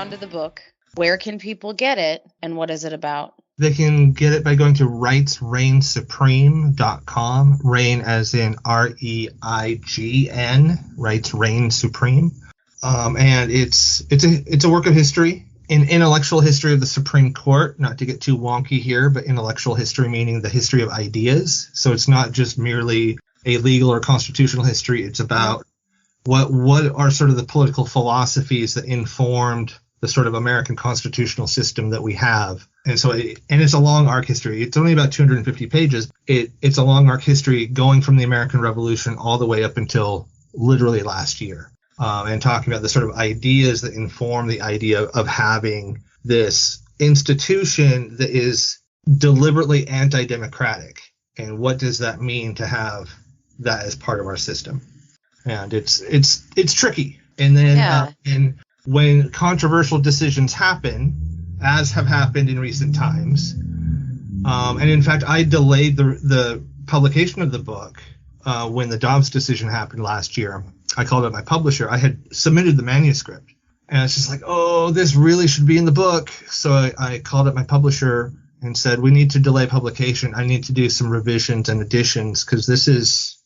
on to the book, where can people get it, and what is it about? They can get it by going to rightsreignsupreme.com. Reign as in REIGN, Rights Reign Supreme. And it's a work of history, an intellectual history of the Supreme Court. Not to get too wonky here, but intellectual history meaning the history of ideas. So it's not just merely a legal or constitutional history. It's about what are sort of the political philosophies that informed the sort of American constitutional system that we have. And so it's a long arc history. It's only about 250 pages. It's a long arc history going from the American Revolution all the way up until literally last year. And talking about the sort of ideas that inform the idea of having this institution that is deliberately anti-democratic. And what does that mean to have that as part of our system? And it's tricky. And then and when controversial decisions happen, as have happened in recent times, and in fact, I delayed the publication of the book when the Dobbs decision happened last year. I called up my publisher. I had submitted the manuscript, and it's just like, oh, this really should be in the book. So I called up my publisher and said, we need to delay publication. I need to do some revisions and additions because this is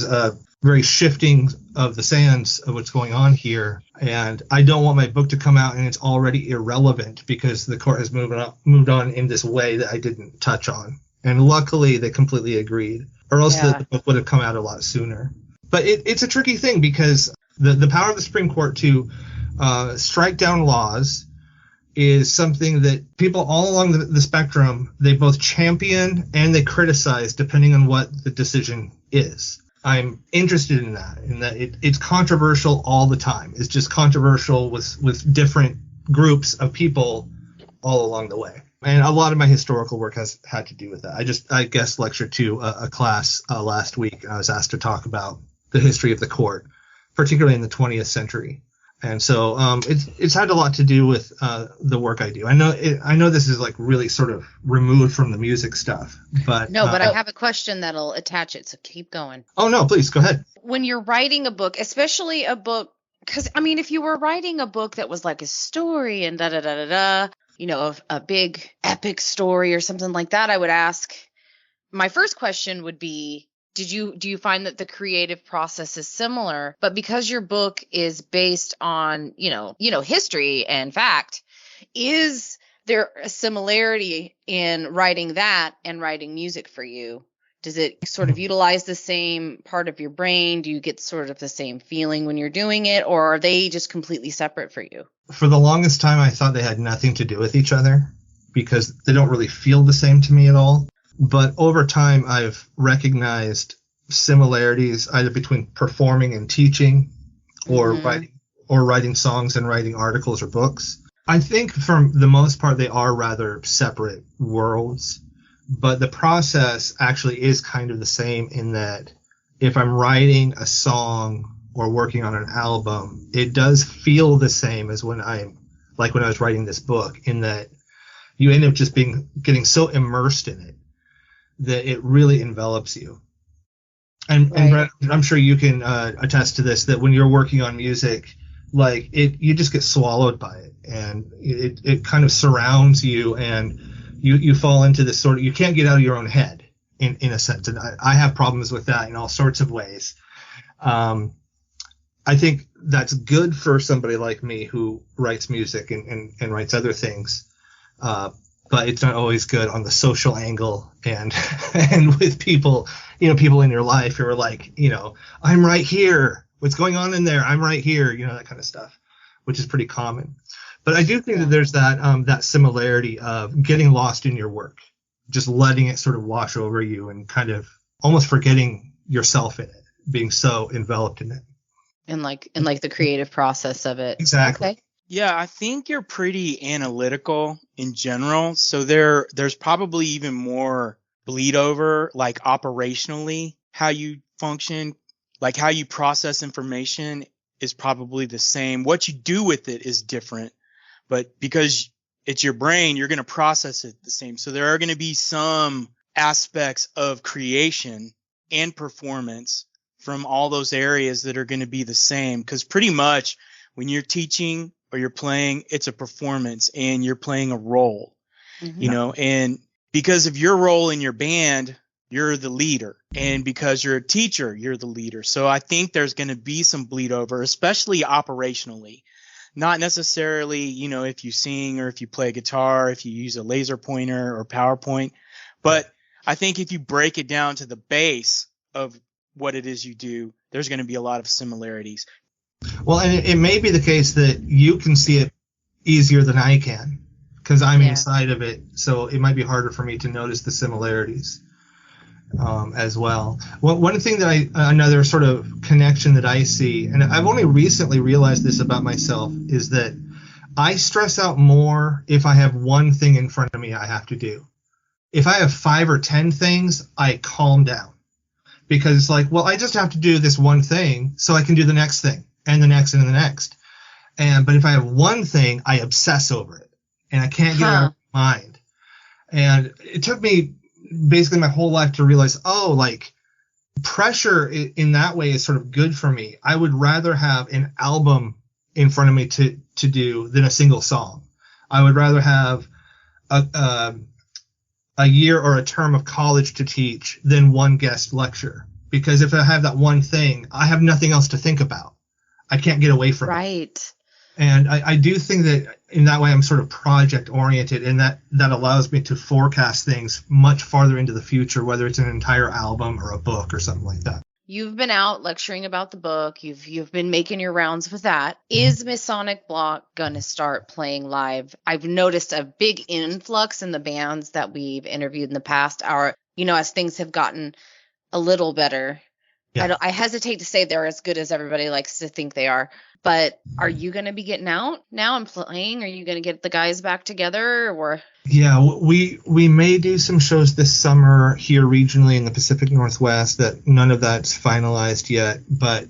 a very shifting of the sands of what's going on here. And I don't want my book to come out and it's already irrelevant because the court has moved on in this way that I didn't touch on. And luckily they completely agreed, or else the book would have come out a lot sooner. But it's a tricky thing because the power of the Supreme Court to strike down laws is something that people all along the spectrum, they both champion and they criticize depending on what the decision is. I'm interested in that it's controversial all the time. It's just controversial with different groups of people all along the way. And a lot of my historical work has had to do with that. I guest lectured to a class last week. I was asked to talk about the history of the court, particularly in the 20th century. And so it's had a lot to do with the work I do. I know this is like really sort of removed from the music stuff, but but I have a question that'll attach it. So keep going. Oh no, please go ahead. When you're writing a book, especially a book, because I mean, if you were writing a book that was like a story and a big epic story or something like that, I would ask. My first question would be, do you find that the creative process is similar? But because your book is based on, history and fact, is there a similarity in writing that and writing music for you? Does it sort of utilize the same part of your brain? Do you get sort of the same feeling when you're doing it, or are they just completely separate for you? For the longest time, I thought they had nothing to do with each other because they don't really feel the same to me at all. But over time, I've recognized similarities either between performing and teaching or writing songs and writing articles or books. I think for the most part, they are rather separate worlds, but the process actually is kind of the same in that if I'm writing a song or working on an album, it does feel the same as when I was writing this book, in that you end up just getting so immersed in it that it really envelops you. And Brett, I'm sure you can attest to this, that when you're working on music, like you just get swallowed by it, and it kind of surrounds you, and you fall into this sort of, you can't get out of your own head in a sense. And I have problems with that in all sorts of ways. I think that's good for somebody like me who writes music and writes other things. But it's not always good on the social angle and with people, people in your life who are like, I'm right here. What's going on in there? I'm right here. That kind of stuff, which is pretty common. But I do think that there's that similarity of getting lost in your work, just letting it sort of wash over you and kind of almost forgetting yourself in it, being so enveloped in it. And like the creative process of it. Exactly. Okay. Yeah, I think you're pretty analytical in general. So there's probably even more bleed over, like operationally, how you function, like how you process information is probably the same. What you do with it is different, but because it's your brain, you're going to process it the same. So there are going to be some aspects of creation and performance from all those areas that are going to be the same, because pretty much when you're teaching or you're playing, it's a performance and you're playing a role, Mhm. and because of your role in your band, you're the leader. And because you're a teacher, you're the leader. So I think there's going to be some bleed over, especially operationally. Not necessarily, if you sing or if you play guitar, if you use a laser pointer or PowerPoint. But I think if you break it down to the base of what it is you do, there's going to be a lot of similarities. Well, and it may be the case that you can see it easier than I can because I'm inside of it. So it might be harder for me to notice the similarities as well. One thing that another sort of connection that I see, and I've only recently realized this about myself, is that I stress out more if I have one thing in front of me I have to do. If I have 5 or 10 things, I calm down because it's like, well, I just have to do this one thing so I can do the next thing and the next and the next. But if I have one thing, I obsess over it and I can't get it out of my mind. And it took me basically my whole life to realize, like pressure in that way is sort of good for me. I would rather have an album in front of me to do than a single song. I would rather have a year or a term of college to teach than one guest lecture. Because if I have that one thing, I have nothing else to think about. I can't get away from it. Right. And I do think that in that way I'm sort of project oriented, and that allows me to forecast things much farther into the future, whether it's an entire album or a book or something like that. You've been out lecturing about the book. You've been making your rounds with that. Is Masonic Block going to start playing live? I've noticed a big influx in the bands that we've interviewed in the past hour, as things have gotten a little better. Yeah. I hesitate to say they're as good as everybody likes to think they are. But are you going to be getting out now and playing? Are you going to get the guys back together? Or yeah, we may do some shows this summer here regionally in the Pacific Northwest. That none of that's finalized yet. But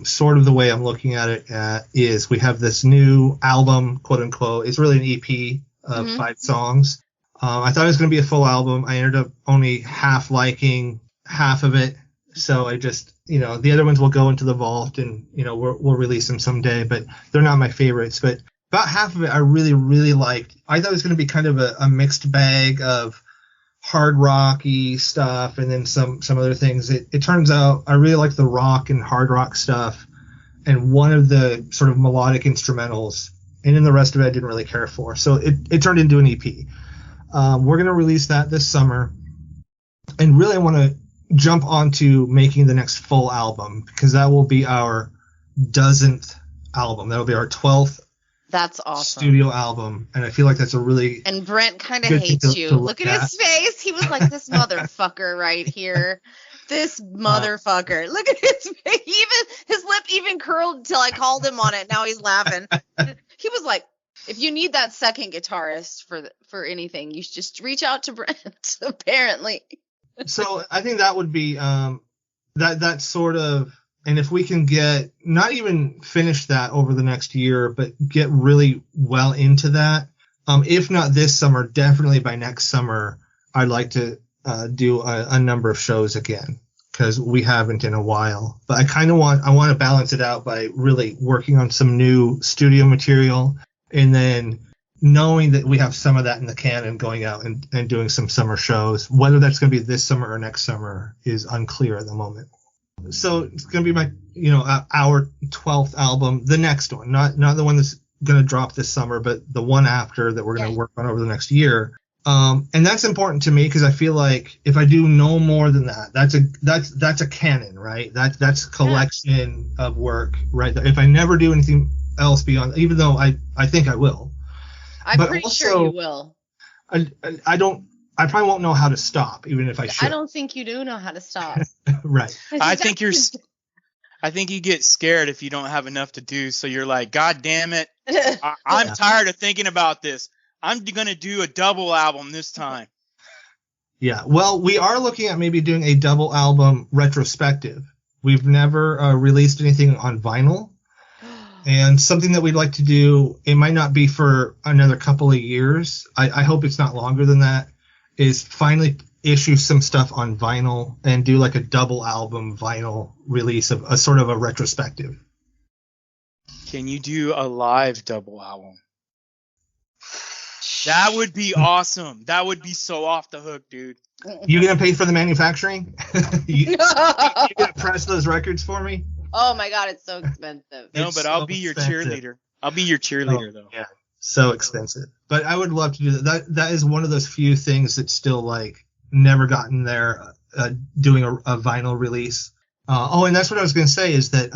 sort of the way I'm looking at it is we have this new album, quote unquote. It's really an EP of 5 songs. I thought it was going to be a full album. I ended up only half liking half of it. So I just, the other ones will go into the vault and, we'll release them someday, but they're not my favorites. But about half of it I really, really liked. I thought it was going to be kind of a mixed bag of hard rocky stuff and then some other things. It turns out I really like the rock and hard rock stuff and one of the sort of melodic instrumentals, and then the rest of it I didn't really care for. So it turned into an EP. We're going to release that this summer. And really I want to jump onto making the next full album because that will be our 12th album. That'll be our 12th. That's awesome. Studio album, and I feel like that's a really. And Brent kind of hates you. Look at his face. He was like, "This motherfucker right here, this motherfucker." Look at his face. His lip even curled until I called him on it. Now he's laughing. He was like, "If you need that second guitarist for anything, you should just reach out to Brent." Apparently. So I think that would be that sort of, and if we can get not even finish that over the next year, but get really well into that, if not this summer, definitely by next summer, I'd like to do a number of shows again because we haven't in a while. But I want to balance it out by really working on some new studio material and then knowing that we have some of that in the can and going out and doing some summer shows. Whether that's going to be this summer or next summer is unclear at the moment. So it's going to be my, our 12th album, the next one, not the one that's going to drop this summer, but the one after that we're going to work on over the next year. And that's important to me because I feel like if I do no more than that, that's a canon, right? That's a collection of work, right? If I never do anything else beyond, even though I think I will. I'm pretty sure you will. I probably won't know how to stop, even if I should. I don't think you do know how to stop. Right. I think you get scared if you don't have enough to do. So you're like, God damn it. I'm tired of thinking about this. I'm going to do a double album this time. Yeah. Well, we are looking at maybe doing a double album retrospective. We've never released anything on vinyl. And something that we'd like to do, it might not be for another couple of years. I hope it's not longer than that, is finally issue some stuff on vinyl and do like a double album vinyl release of a sort of a retrospective. Can you do a live double album? That would be awesome. That would be so off the hook, dude. You gonna pay for the manufacturing? you gonna press those records for me? Oh my God, it's so expensive. No, but I'll be your cheerleader. I'll be your cheerleader, though. Yeah, so expensive. But I would love to do that. That is one of those few things that's still like never gotten there. Doing a vinyl release. And that's what I was going to say is that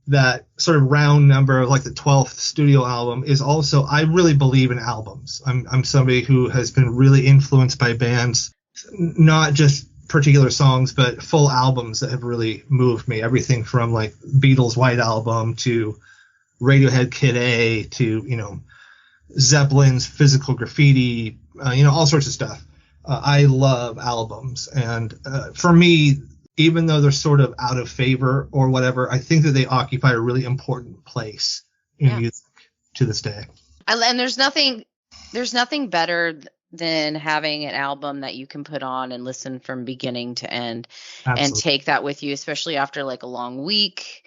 that sort of round number of like the 12th studio album is also, I really believe in albums. I'm somebody who has been really influenced by bands, not just particular songs, but full albums that have really moved me. Everything from like Beatles' White Album to Radiohead Kid A to, Zeppelin's Physical Graffiti, all sorts of stuff. I love albums. And for me, even though they're sort of out of favor or whatever, I think that they occupy a really important place in music to this day. And there's nothing better than having an album that you can put on and listen from beginning to end. Absolutely. And take that with you, especially after like a long week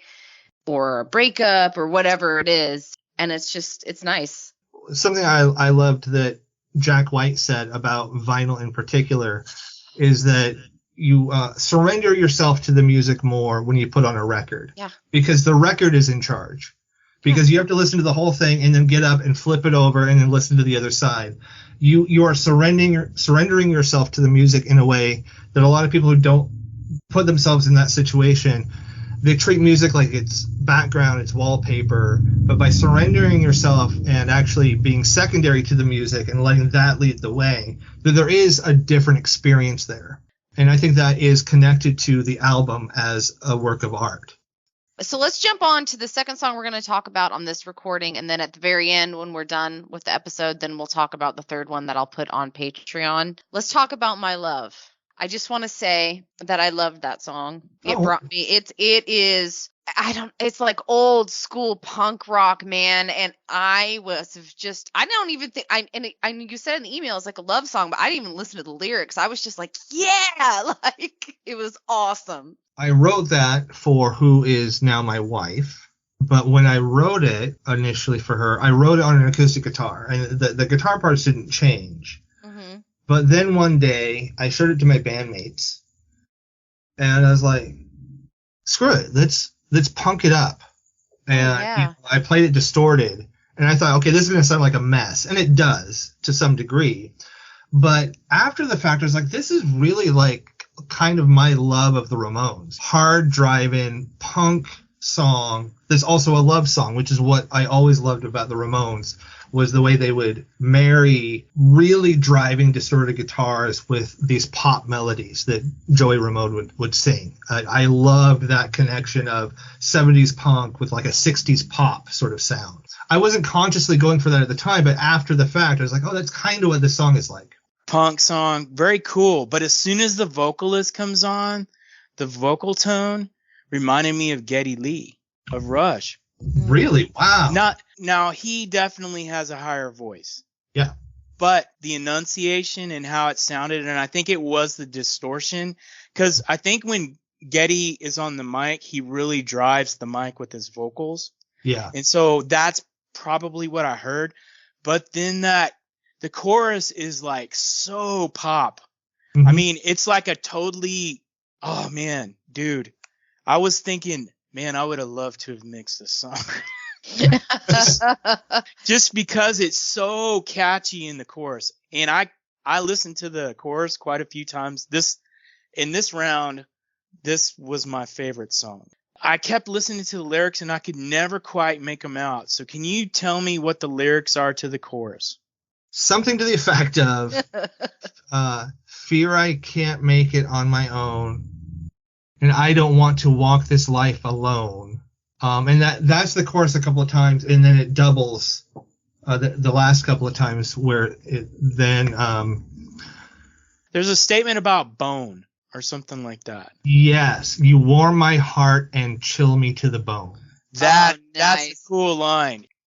or a breakup or whatever it is. And it's nice. Something I loved that Jack White said about vinyl in particular is that you surrender yourself to the music more when you put on a record. Yeah. Because the record is in charge. Because you have to listen to the whole thing and then get up and flip it over and then listen to the other side. You are surrendering yourself to the music in a way that a lot of people who don't put themselves in that situation, they treat music like it's background, it's wallpaper. But by surrendering yourself and actually being secondary to the music and letting that lead the way, that there is a different experience there. And I think that is connected to the album as a work of art. So let's jump on to the second song we're going to talk about on this recording. And then at the very end, when we're done with the episode, then we'll talk about the third one that I'll put on Patreon. Let's talk about My Love. I just want to say that I loved that song. It brought me, it is, it's like old school punk rock, man. And I don't even think, you said in the email it's like a love song, but I didn't even listen to the lyrics. I was just like, yeah, like it was awesome. I wrote that for who is now my wife. But when I wrote it initially for her, I wrote it on an acoustic guitar, and the guitar parts didn't change. Mm-hmm. But then one day I showed it to my bandmates, and I was like, "Screw it, let's punk it up." And I played it distorted, and I thought, okay, this is gonna sound like a mess, and it does to some degree. But after the fact, I was like, this is really like kind of my love of the Ramones, hard driving punk song that's also a love song, which is what I always loved about the Ramones, was the way they would marry really driving distorted guitars with these pop melodies that Joey Ramone would sing. I loved that connection of 70s punk with like a 60s pop sort of sound. I wasn't consciously going for that at the time, but after the fact, I was like, oh, that's kind of what this song is like. Punk song, very cool. But as soon as the vocalist comes on, the vocal tone reminded me of Geddy Lee of Rush. Really? Wow. Now he definitely has a higher voice. Yeah. But the enunciation and how it sounded, and I think it was the distortion, because I think when Geddy is on the mic, he really drives the mic with his vocals. Yeah. And so that's probably what I heard. But then the chorus is like so pop. Mm-hmm. I mean, it's like a totally, oh man, dude. I was thinking, man, I would have loved to have mixed this song. just because it's so catchy in the chorus. And I listened to the chorus quite a few times. In this round, this was my favorite song. I kept listening to the lyrics and I could never quite make them out. So can you tell me what the lyrics are to the chorus? Something to the effect of, fear I can't make it on my own, and I don't want to walk this life alone. And that's the chorus a couple of times, and then it doubles the last couple of times where it then... There's a statement about bone or something like that. Yes, you warm my heart and chill me to the bone. That's a cool line.